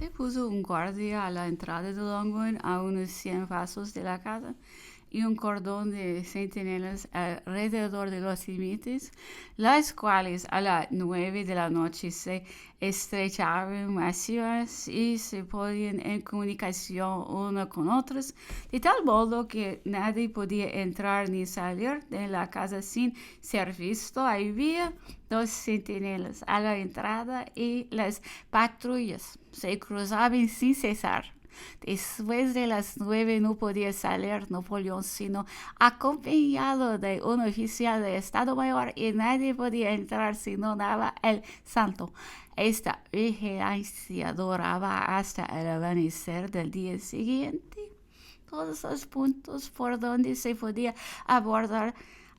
Se puso un guardia a la entrada de Longwood a unos 100 pasos de la casa y un cordón de centinelas alrededor de los límites, las cuales a las 9 de la noche se estrechaban masivas y se ponían en comunicación unas con otras, de tal modo que nadie podía entrar ni salir de la casa sin ser visto. Había dos centinelas a la entrada y las patrullas se cruzaban sin cesar. Después de las 9 no podía salir Napoleón sino acompañado de un oficial de Estado Mayor y nadie podía entrar si no daba el santo. Esta vigilancia duraba hasta el amanecer del día siguiente. Todos los puntos por donde se podía abordar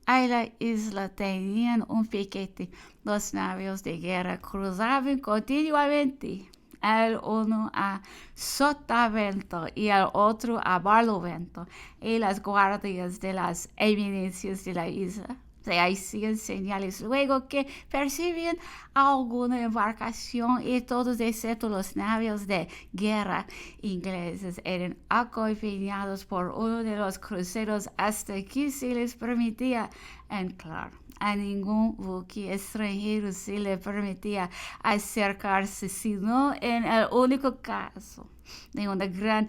a la isla tenían un piquete. Los navíos de guerra cruzaban continuamente, el uno a sotavento y el otro a barlovento, y las guardias de las eminencias de la isla se hacían señales luego que percibían alguna embarcación y todos excepto los navíos de guerra ingleses eran acompañados por uno de los cruceros hasta que se les permitía entrar. A ningún buque extranjero se le permitía acercarse, sino en el único caso de una gran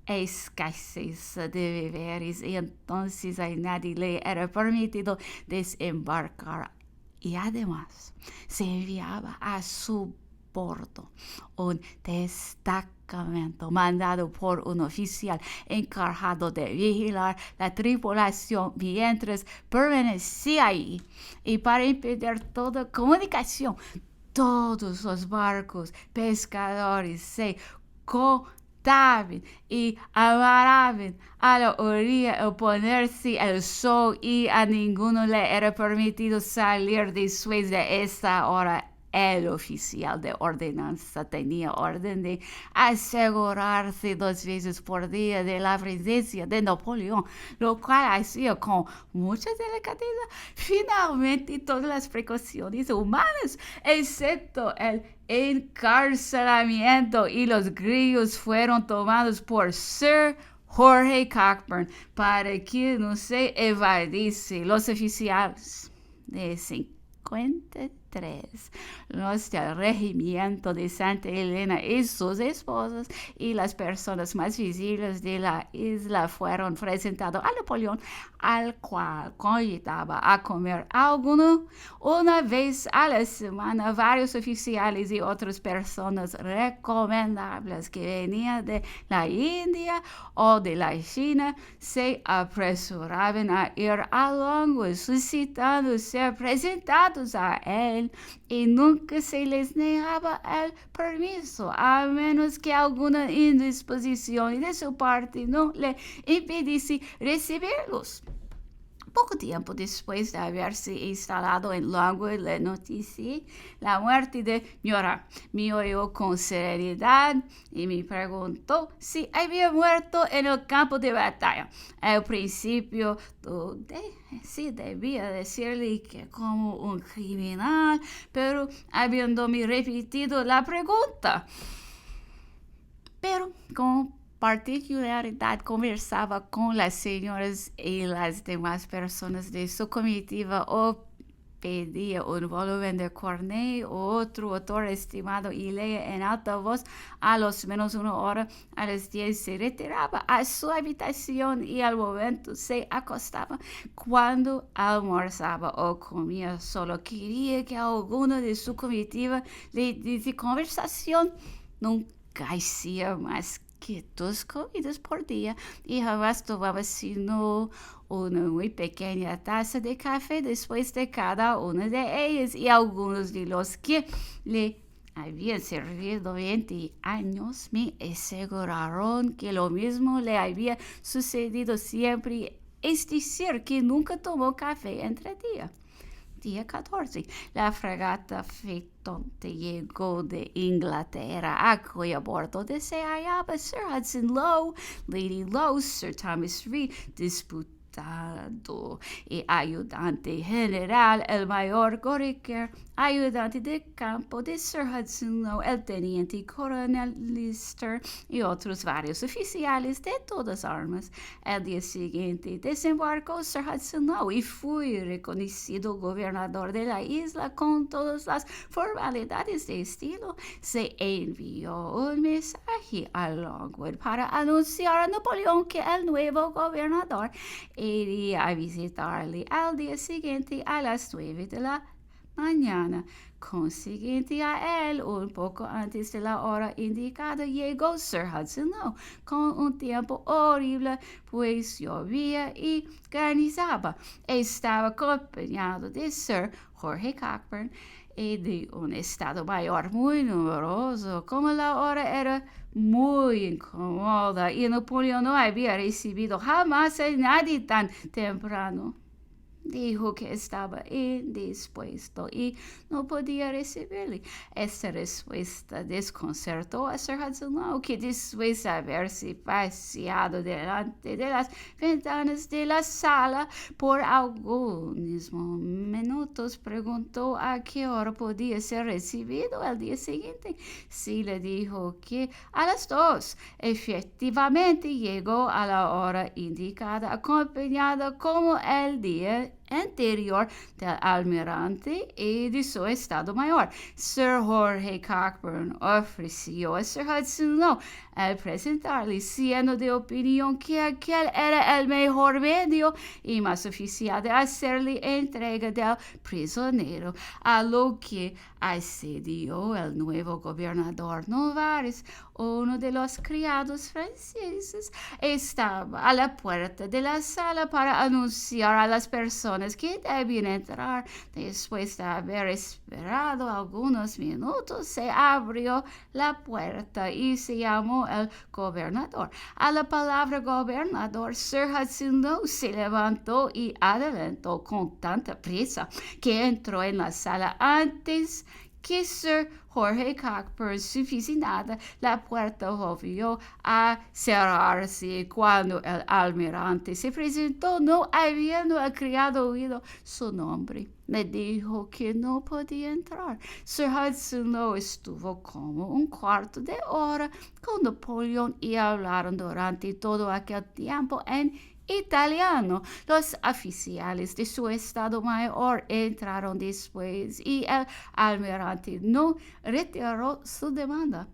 escasez de víveres, y entonces a nadie le era permitido desembarcar. Y además se enviaba a su bordo un destacamento mandado por un oficial encargado de vigilar la tripulación mientras permanecía ahí, y para impedir toda comunicación todos los barcos pescadores se cortaban y amarraban a la orilla al ponerse el sol, y a ninguno le era permitido salir después de esta hora. El oficial de ordenanza tenía orden de asegurarse 2 veces por día de la presencia de Napoleón, lo cual hacía con mucha delicadeza. Finalmente, todas las precauciones humanas, excepto el encarcelamiento y los grillos, fueron tomados por Sir Jorge Cockburn para que no se evadiese. Los oficiales de 53, los del regimiento de Santa Elena y sus esposas y las personas más visibles de la isla fueron presentados a Napoleón, al cual convidaba a comer alguno una vez a la semana. Varios oficiales y otras personas recomendables que venían de la India o de la China se apresuraban a ir a Longwood solicitando ser presentados a él, y nunca se les negaba el permiso, a menos que alguna indisposición de su parte no le impidiese recibirlos. Poco tiempo después de haberse instalado en Longwood, le noticié la muerte de mi hora. Me oyó con serenidad y me preguntó si había muerto en el campo de batalla. Al principio dudé si debía decirle que como un criminal, pero habiéndome repetido la pregunta, pero con particularidad conversaba con las señoras y las demás personas de su comitiva, o pedía un volumen de Corneille o otro autor estimado y leía en alta voz. A lo menos 1 hora, a las 10 se retiraba a su habitación y al momento se acostaba. Cuando almorzaba o comía, solo quería que alguno de su comitiva le diese conversación. Nunca hacía más que 2 comidas por día y jamás tomaba sino una muy pequeña taza de café después de cada una de ellas, y algunos de los que le habían servido 20 años me aseguraron que lo mismo le había sucedido siempre, es decir, que nunca tomó café entre día. Día 14, la fragata Phaeton llegó de Inglaterra, a cuyo bordo se hallaba Sir Hudson Lowe, Lady Lowe, Sir Thomas Reed, disputado y ayudante general el mayor Goriker, ayudante de campo de Sir Hudson Lowe, el teniente coronel Lister y otros varios oficiales de todas armas. El día siguiente desembarcó Sir Hudson Lowe y fue reconocido gobernador de la isla con todas las formalidades de estilo. Se envió un mensaje a Longwood para anunciar a Napoleón que el nuevo gobernador iría a visitarle al día siguiente a las 9 de la mañana. Consiguiente a él, un poco antes de la hora indicada, llegó Sir Hudson Lowe con un tiempo horrible, pues llovía y granizaba. Estaba acompañado de Sir Jorge Cockburn y de un estado mayor muy numeroso. Como la hora era muy incómoda y Napoleón no había recibido jamás a nadie tan temprano, dijo que estaba indispuesto y no podía recibirle. Esta respuesta desconcertó a Sir Hudson Lowe, que después de haberse paseado delante de las ventanas de la sala por algunos minutos, preguntó a qué hora podía ser recibido el día siguiente. Sí, le dijo que a las 2. Efectivamente llegó a la hora indicada, acompañado como el día anterior del almirante y de su estado mayor. Sir Jorge Cockburn ofreció a Sir Hudson Lowe al presentarle, siendo de opinión que aquel era el mejor medio y más oficial de hacerle entrega del prisionero, a lo que accedió el nuevo gobernador Novares. Uno de los criados franceses estaba a la puerta de la sala para anunciar a las personas que debían entrar. Después de haber esperado algunos minutos, se abrió la puerta y se llamó el gobernador. A la palabra gobernador, Sir Hudson Lowe se levantó y adelantó con tanta prisa que entró en la sala antes que Sir Jorge Cockburn supiese nada. La puerta volvió a cerrarse cuando el almirante se presentó, no habiendo el criado oído su nombre. Le dijo que no podía entrar. Sir Hudson Lowe estuvo como un cuarto de hora con Napoleón y hablaron durante todo aquel tiempo en italiano. Los oficiales de su estado mayor entraron después y el almirante no retiró su demanda.